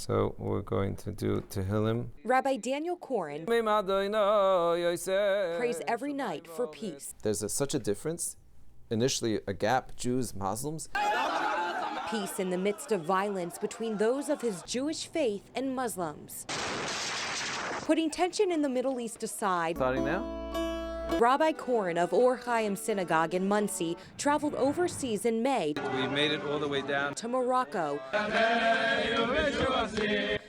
So we're going to do Tehillim. Rabbi Daniel Koren prays every night for peace. There's such a difference. Initially, a gap, Jews, Muslims. Peace in the midst of violence between those of his Jewish faith and Muslims. Putting tension in the Middle East aside, Starting now? Rabbi Koren of Or Chaim Synagogue in Muncie traveled overseas in May. We made it all the way down To Morocco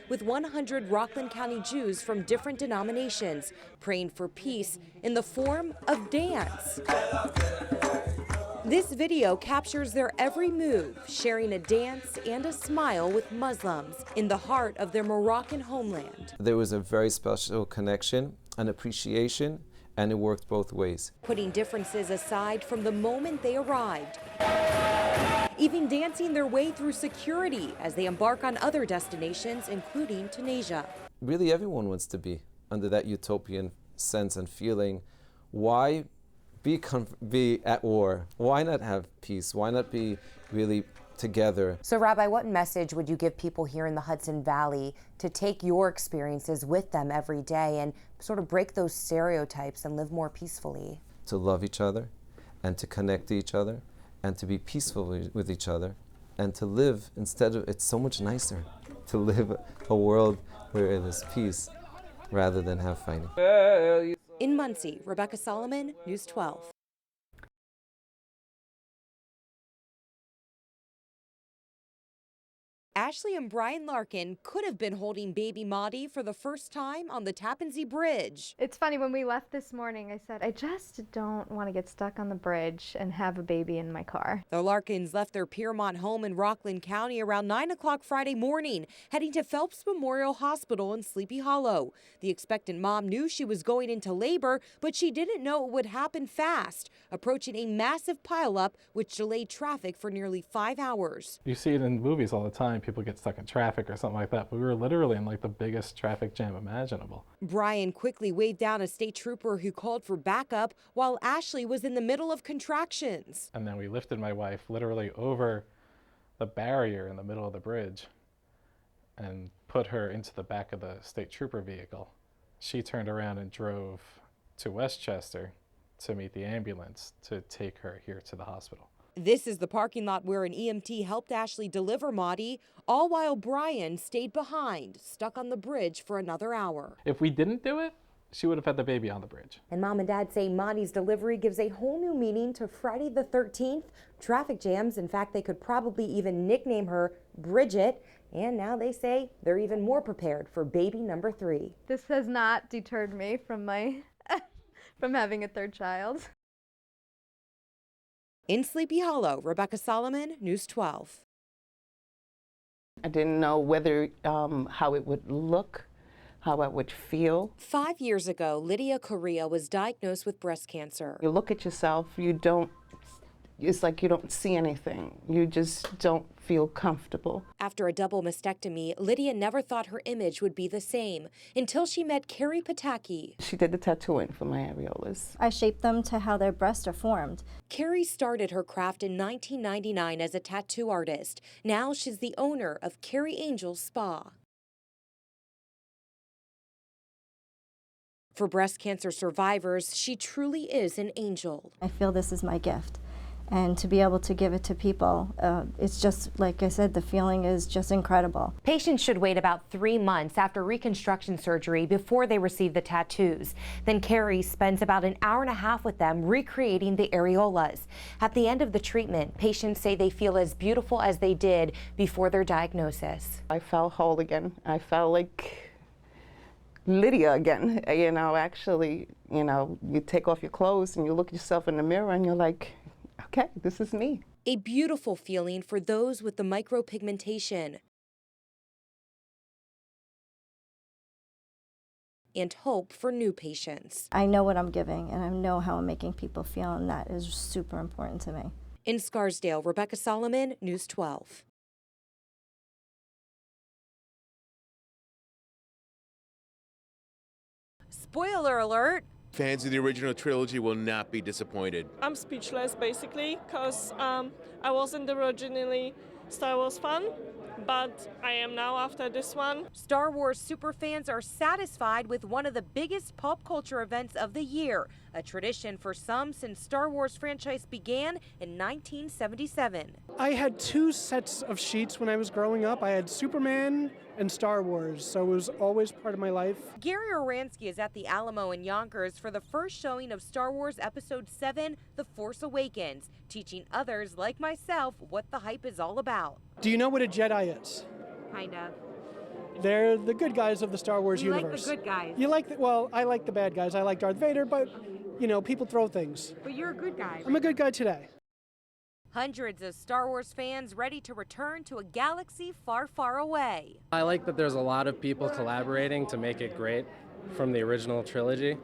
with 100 Rockland County Jews from different denominations, praying for peace in the form of dance. This video captures their every move, sharing a dance and a smile with Muslims in the heart of their Moroccan homeland. There was a very special connection and appreciation, and it worked both ways. Putting differences aside from the moment they arrived, even dancing their way through security as they embark on other destinations, including Tunisia. Really, everyone wants to be under that utopian sense and feeling. Why be at war? Why not have peace? Why not be really together? So, Rabbi, what message would you give people here in the Hudson Valley to take your experiences with them every day and sort of break those stereotypes and live more peacefully? To love each other and to connect to each other and to be peaceful with each other and to live instead of, it's so much nicer to live a world where there's peace rather than have fighting. In Muncie, Rebecca Solomon, News 12. Ashley and Brian Larkin could have been holding baby Maudie for the first time on the Tappan Zee Bridge. It's funny, when we left this morning, I said, I just don't want to get stuck on the bridge and have a baby in my car. The Larkins left their Piermont home in Rockland County around 9 o'clock Friday morning, heading to Phelps Memorial Hospital in Sleepy Hollow. The expectant mom knew she was going into labor, but she didn't know it would happen fast, approaching a massive pileup which delayed traffic for nearly 5 hours. You see it in movies all the time. People get stuck in traffic or something like that, but we were literally in like the biggest traffic jam imaginable. Brian quickly waved down a state trooper who called for backup while Ashley was in the middle of contractions. And then we lifted my wife literally over the barrier in the middle of the bridge and put her into the back of the state trooper vehicle. She turned around and drove to Westchester to meet the ambulance to take her here to the hospital. This is the parking lot where an EMT helped Ashley deliver Maudie, all while Brian stayed behind, stuck on the bridge for another hour. If we didn't do it, she would have had the baby on the bridge. And Mom and Dad say Maudie's delivery gives a whole new meaning to Friday the 13th. Traffic jams, in fact, they could probably even nickname her Bridget. And now they say they're even more prepared for baby number 3. This has not deterred me from from having a third child. In Sleepy Hollow, Rebecca Solomon, News 12. I didn't know whether, how it would look, how I would feel. 5 years ago, Lydia Correa was diagnosed with breast cancer. You look at yourself, it's like you don't see anything. You just don't feel comfortable. After a double mastectomy, Lydia never thought her image would be the same until she met Carrie Pataki. She did the tattooing for my areolas. I shaped them to how their breasts are formed. Carrie started her craft in 1999 as a tattoo artist. Now she's the owner of Carrie Angel Spa. For breast cancer survivors, she truly is an angel. I feel this is my gift. And to be able to give it to people, it's just, like I said, the feeling is just incredible. Patients should wait about 3 months after reconstruction surgery before they receive the tattoos. Then Carrie spends about an hour and a half with them recreating the areolas. At the end of the treatment, patients say they feel as beautiful as they did before their diagnosis. I felt whole again. I felt like Lydia again. Actually, you take off your clothes and you look at yourself in the mirror and you're like, okay, this is me. A beautiful feeling for those with the micropigmentation. And hope for new patients. I know what I'm giving, and I know how I'm making people feel, and that is super important to me. In Scarsdale, Rebecca Solomon, News 12. Spoiler alert! Fans of the original trilogy will not be disappointed. I'm speechless, basically, because I wasn't originally Star Wars fan, but I am now after this one. Star Wars superfans are satisfied with one of the biggest pop culture events of the year, a tradition for some since Star Wars franchise began in 1977. I had 2 sets of sheets when I was growing up. I had Superman and Star Wars, so it was always part of my life. Gary Oransky is at the Alamo in Yonkers for the first showing of Star Wars Episode 7, The Force Awakens, teaching others like myself what the hype is all about. Do you know what a Jedi is? Kind of. They're the good guys of the Star Wars universe. Like the good guys. You like well, I like the bad guys. I like Darth Vader, but you know, people throw things. But you're a good guy. I'm a good guy today. Hundreds of Star Wars fans ready to return to a galaxy far, far away. I like that there's a lot of people collaborating to make it great from the original trilogy.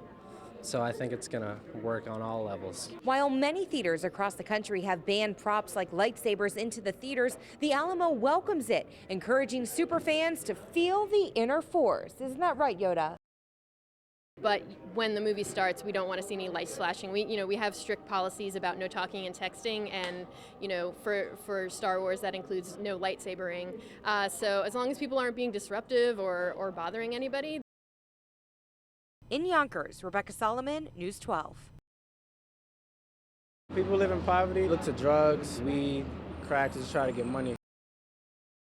So I think it's gonna work on all levels. While many theaters across the country have banned props like lightsabers into the theaters, the Alamo welcomes it, encouraging superfans to feel the inner force. Isn't that right, Yoda? But when the movie starts, we don't want to see any lights flashing. We have strict policies about no talking and texting, and for Star Wars that includes no lightsabering. So as long as people aren't being disruptive or bothering anybody. In Yonkers, Rebecca Solomon, News 12. People live in poverty, look to drugs, weed, crack to just try to get money.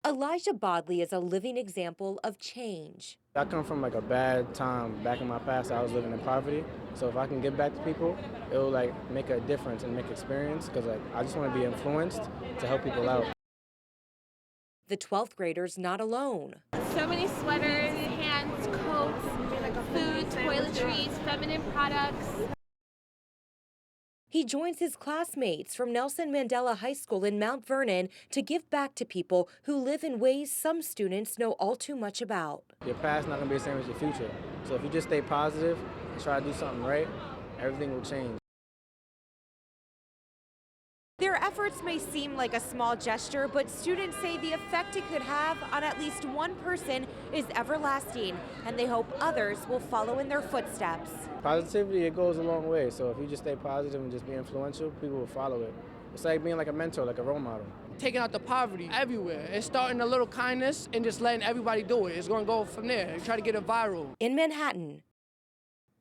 Elijah Bodley is a living example of change. I come from like a bad time back in my past. I was living in poverty. So if I can give back to people, it will like make a difference and make experience, because like I just want to be influenced to help people out. The 12th graders not alone. So many sweaters, pants, coats, food, toiletries, feminine products. He joins his classmates from Nelson Mandela High School in Mount Vernon to give back to people who live in ways some students know all too much about. Your past not going to be the same as your future. So if you just stay positive and try to do something right, everything will change. Their efforts may seem like a small gesture, but students say the effect it could have on at least one person is everlasting, and they hope others will follow in their footsteps. Positivity, it goes a long way. So if you just stay positive and just be influential, people will follow it. It's like being like a mentor, like a role model. Taking out the poverty everywhere. It's starting a little kindness and just letting everybody do it. It's going to go from there. Try to get it viral. In Manhattan,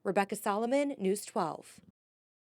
Rebecca Solomon, News 12.